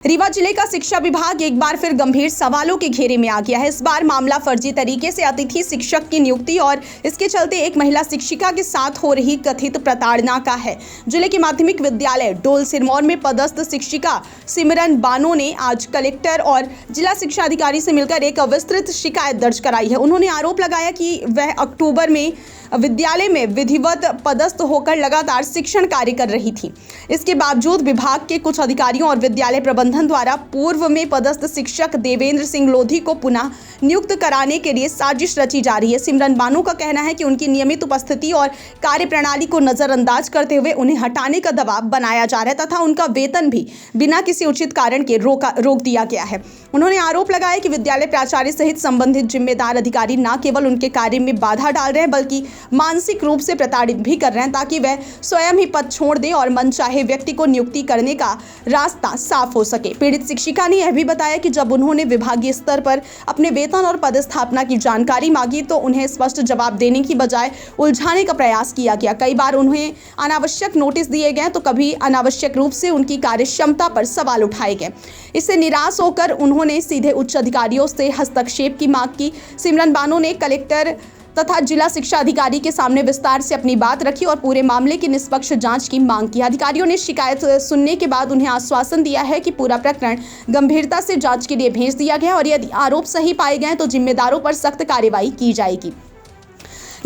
रीवा जिले का शिक्षा विभाग एक बार फिर गंभीर सवालों के घेरे में आ गया है। इस बार मामला फर्जी तरीके से अतिथि शिक्षक की नियुक्ति और इसके चलते एक महिला शिक्षिका के साथ हो रही कथित प्रताड़ना का है। जिले के माध्यमिक विद्यालय डोल सिरमौर में पदस्थ शिक्षिका सिमरन बानो ने आज कलेक्टर और जिला शिक्षा अधिकारी से मिलकर एक विस्तृत शिकायत दर्ज कराई है। उन्होंने आरोप लगाया कि वह अक्टूबर में विद्यालय में विधिवत पदस्थ होकर लगातार शिक्षण कार्य कर रही थी। इसके बावजूद विभाग के कुछ अधिकारियों और विद्यालय प्रबंधन द्वारा पूर्व में पदस्थ शिक्षक देवेंद्र सिंह लोधी को पुनः नियुक्त कराने के लिए साजिश रची जा रही है। सिमरन बानो का कहना है कि उनकी नियमित उपस्थिति और कार्यप्रणाली को नजरअंदाज करते हुए उन्हें हटाने का दबाव बनाया जा रहा है तथा उनका वेतन भी बिना किसी उचित कारण के रोक दिया गया है। उन्होंने आरोप लगाया कि विद्यालय प्राचार्य सहित संबंधित जिम्मेदार अधिकारी न केवल उनके कार्य में बाधा डाल रहे हैं बल्कि मानसिक रूप से प्रताड़ित भी कर रहे हैं ताकि वह स्वयं ही पद छोड़ दे और मनचाहे व्यक्ति को नियुक्ति करने का रास्ता साफ हो सके। पीड़ित शिक्षिका ने यह भी बताया कि जब उन्होंने विभागीय स्तर पर अपने वेतन और पदस्थापना की जानकारी मांगी तो उन्हें स्पष्ट जवाब देने की बजाय उलझाने का प्रयास किया गया। कई बार उन्हें अनावश्यक नोटिस दिए गए तो कभी अनावश्यक रूप से उनकी कार्यक्षमता पर सवाल उठाए गए। इससे निराश होकर उन्होंने सीधे उच्च अधिकारियों से हस्तक्षेप की मांग की। सिमरन बानो ने कलेक्टर तथा जिला शिक्षा अधिकारी के सामने विस्तार से अपनी बात रखी और पूरे मामले की निष्पक्ष जांच की मांग की। अधिकारियों ने शिकायत सुनने के बाद उन्हें आश्वासन दिया है कि पूरा प्रकरण गंभीरता से जांच के लिए भेज दिया गया और यदि आरोप सही पाए गए तो जिम्मेदारों पर सख्त कार्रवाई की जाएगी।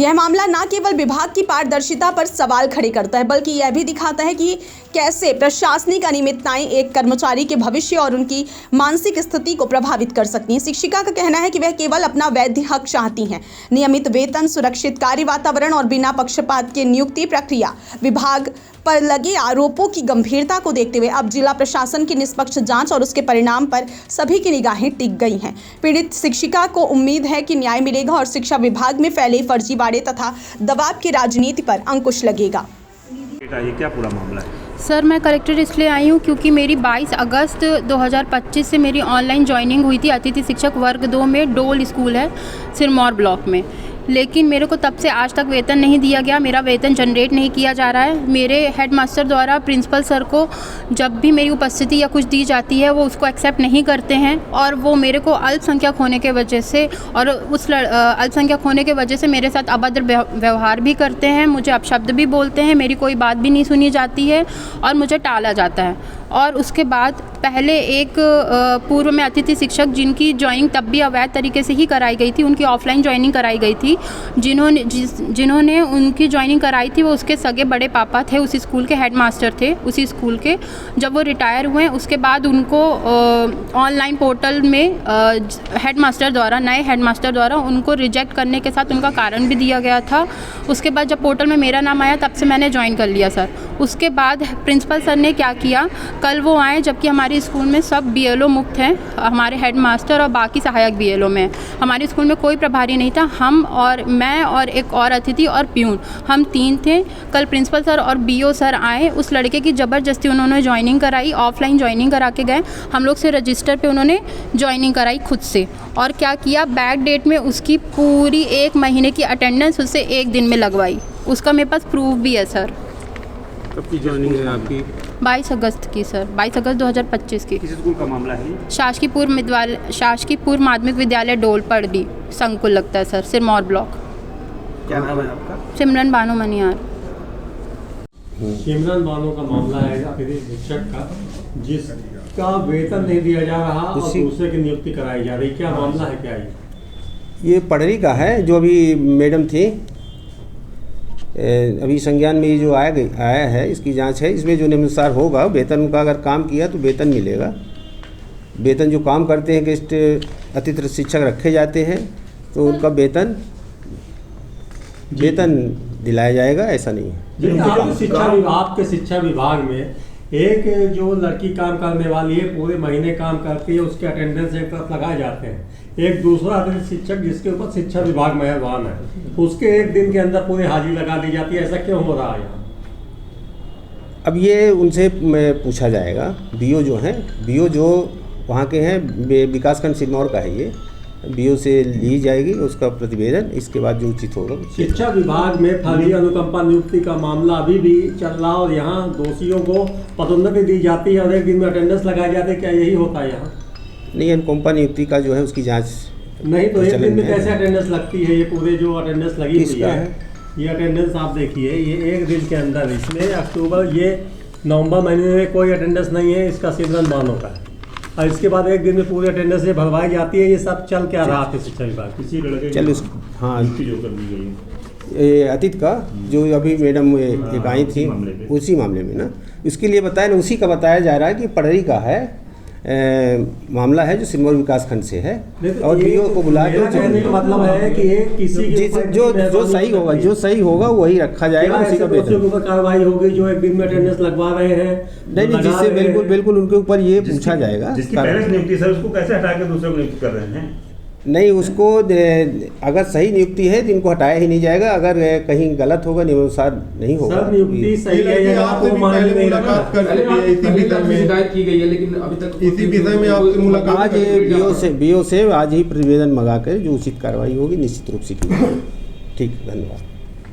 यह मामला न केवल विभाग की पारदर्शिता पर सवाल खड़े करता है बल्कि यह भी दिखाता है कि कैसे प्रशासनिक अनियमितताएं एक कर्मचारी के भविष्य और उनकी मानसिक स्थिति को प्रभावित कर सकती हैं। शिक्षिका का कहना है कि वह केवल अपना वैध हक चाहती हैं, नियमित वेतन, सुरक्षित कार्य वातावरण और बिना पक्षपात के नियुक्ति प्रक्रिया। विभाग पर लगे आरोपों की गंभीरता को देखते हुए अब जिला प्रशासन की निष्पक्ष जांच और उसके परिणाम पर सभी की निगाहें टिक गई हैं। पीड़ित शिक्षिका को उम्मीद है कि न्याय मिलेगा और शिक्षा विभाग में फैले फर्जीवाड़े तथा दबाव की राजनीति पर अंकुश लगेगा। ये क्या पूरा मामला है? सर, मैं कलेक्टर इसलिए आई हूँ क्योंकि मेरी 22 अगस्त 2025 से मेरी ऑनलाइन ज्वाइनिंग हुई थी अतिथि शिक्षक वर्ग 2 में। डोल स्कूल है सिरमौर ब्लॉक में, लेकिन मेरे को तब से आज तक वेतन नहीं दिया गया। मेरा वेतन जनरेट नहीं किया जा रहा है। मेरे हेडमास्टर द्वारा प्रिंसिपल सर को जब भी मेरी उपस्थिति या कुछ दी जाती है वो उसको एक्सेप्ट नहीं करते हैं और वो मेरे को अल्पसंख्यक होने के वजह से और उस अल्पसंख्यक होने के वजह से मेरे साथ अभद्र व्यवहार भी करते हैं, मुझे अपशब्द भी बोलते हैं, मेरी कोई बात भी नहीं सुनी जाती है और मुझे टाला जाता है। और उसके बाद पहले एक पूर्व में अतिथि शिक्षक जिनकी ज्वाइनिंग तब भी अवैध तरीके से ही कराई गई थी, उनकी ऑफलाइन ज्वाइनिंग कराई गई थी। जिन्होंने उनकी ज्वाइनिंग कराई थी वो उसके सगे बड़े पापा थे, उसी स्कूल के हेडमास्टर थे उसी स्कूल के। जब वो रिटायर हुए उसके बाद उनको ऑनलाइन पोर्टल में हेडमास्टर द्वारा, नए हेडमास्टर द्वारा उनको रिजेक्ट करने के साथ उनका कारण भी दिया गया था। उसके बाद जब पोर्टल में मेरा नाम आया तब से मैंने ज्वाइन कर लिया सर। उसके बाद प्रिंसिपल सर ने क्या किया, कल वो आए जबकि हमारे स्कूल में सब BLO मुक्त हैं, हमारे हेडमास्टर और बाकी सहायक BLO में। हमारे स्कूल में कोई प्रभारी नहीं था, हम और मैं और एक और अतिथि और प्यून, हम 3 थे। कल प्रिंसिपल सर और BO सर आए, उस लड़के की ज़बरदस्ती उन्होंने ज्वाइनिंग कराई, ऑफलाइन ज्वाइनिंग करा के गए। हम लोग से रजिस्टर पे उन्होंने ज्वाइनिंग कराई खुद से और क्या किया, बैक डेट में उसकी पूरी 1 महीने की अटेंडेंस उससे 1 दिन में लगवाई। उसका मेरे पास प्रूफ भी है सर। कब की ज्वाइनिंग है आपकी? 22 अगस्त की सर, 22 अगस्त 2025 की। किस स्कूल का मामला है? शासकीय पूर्व माध्यमिक विद्यालय डोल पड़डी संकुल लगता है सर, सिरमौर ब्लॉक। क्या नाम है आपका? सिमरन बानो मनियार। सिमरन बानो का मामला है अतिथि शिक्षक का, जिसका वेतन नहीं दिया जा रहा और दूसरे की नियुक्ति कराई जा रही। क्या मामला है, क्या ये पढ़री का है जो अभी मैडम थी, अभी संज्ञान में ये जो आया है इसकी जांच है। इसमें जो नियमानुसार होगा वेतन उनका, अगर काम किया तो वेतन मिलेगा। वेतन जो काम करते हैं गेस्ट अतिथि शिक्षक रखे जाते हैं तो उनका वेतन दिलाया जाएगा, ऐसा नहीं है। आपके शिक्षा विभाग में एक जो लड़की काम करने वाली है पूरे महीने काम करती है, उसके अटेंडेंस एक तरफ लगाए जाते हैं। एक दूसरा अतिथि शिक्षक जिसके ऊपर शिक्षा विभाग मेहरबान है, उसके 1 दिन के अंदर पूरी हाजिरी लगा दी जाती है। ऐसा क्यों हो रहा है यहाँ? अब ये उनसे पूछा जाएगा। BO जो हैं, BO जो वहाँ के हैं, विकासखंड सिरमौर का है ये, बीओ से ली जाएगी उसका प्रतिवेदन, इसके बाद जो उचित होगा शिक्षा विभाग में फर्जी अनुकंपा नियुक्ति का मामला अभी भी चल रहा और यहाँ दोषियों को पदोन्नति दी जाती है और एक दिन में अटेंडेंस लगाए जाते हैं, क्या यही होता है यहाँ? नहीं, अनुकंपा नियुक्ति का जो है उसकी जांच नहीं तो एक चलन दिन में है। कैसे अटेंडेंस लगती है? ये पूरे जो अटेंडेंस लगी हुई किसका है, ये अटेंडेंस आप देखिए, ये एक दिन के अंदर इसमें अक्टूबर, ये नवंबर महीने में कोई अटेंडेंस नहीं है, इसका सिमरन मानों का है और इसके बाद एक दिन में पूरी अटेंडेंस ये भरवाई जाती है। ये सब चल क्या रहा है शिक्षा विभाग? किसी लड़के चल उस हाँ जो कर दी गई है ये अतीत का जो अभी मैडम एक आई थी उसी मामले पे। उसी मामले में ना, उसके लिए बताया ना, उसी का बताया जा रहा है कि पड़री का है मामला है जो सिरमौर विकास खंड से है और बीओ को बुला के कहने का मतलब है कि ये किसी के ऊपर जो सही होगा, जो सही होगा वही रखा जाएगा, उसी का दोषियों के वेतन। ऊपर कार्रवाई होगी जो एक दिन में अटेंडेंस लगवा रहे हैं? नहीं नहीं, जिससे बिल्कुल बिल्कुल उनके ऊपर ये पूछा जाएगा। जिसकी पहले से नियुक्ति सर उसको कैसे हटा के दूसरे को नियुक्त कर रहे हैं? नहीं, उसको अगर सही नियुक्ति है तो इनको हटाया ही नहीं जाएगा, अगर कहीं गलत होगा, नियमानुसार नहीं होगा। सर नियुक्ति सही है या आपसे भी मान पहले नहीं मुलाकात कर पहले चुकी है इसी विषय में, शिकायत की गई है लेकिन अभी तक इसी विषय में आपसे मुलाकात आज बीओ से आज ही प्रतिवेदन मंगा कर जो उचित कार्रवाई होगी निश्चित रूप से की जाएगी। ठीक, धन्यवाद।